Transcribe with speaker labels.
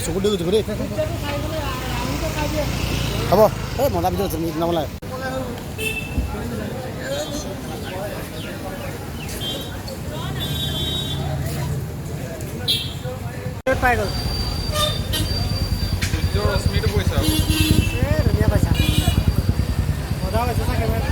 Speaker 1: চকু দিব দেই হ'ব এই মজা ভিতৰত নাম লাগে পাই গ'ল ৰশ্মিটো পইচা ধুনীয়া পাইছা মজা পাইছা চাগে ভাল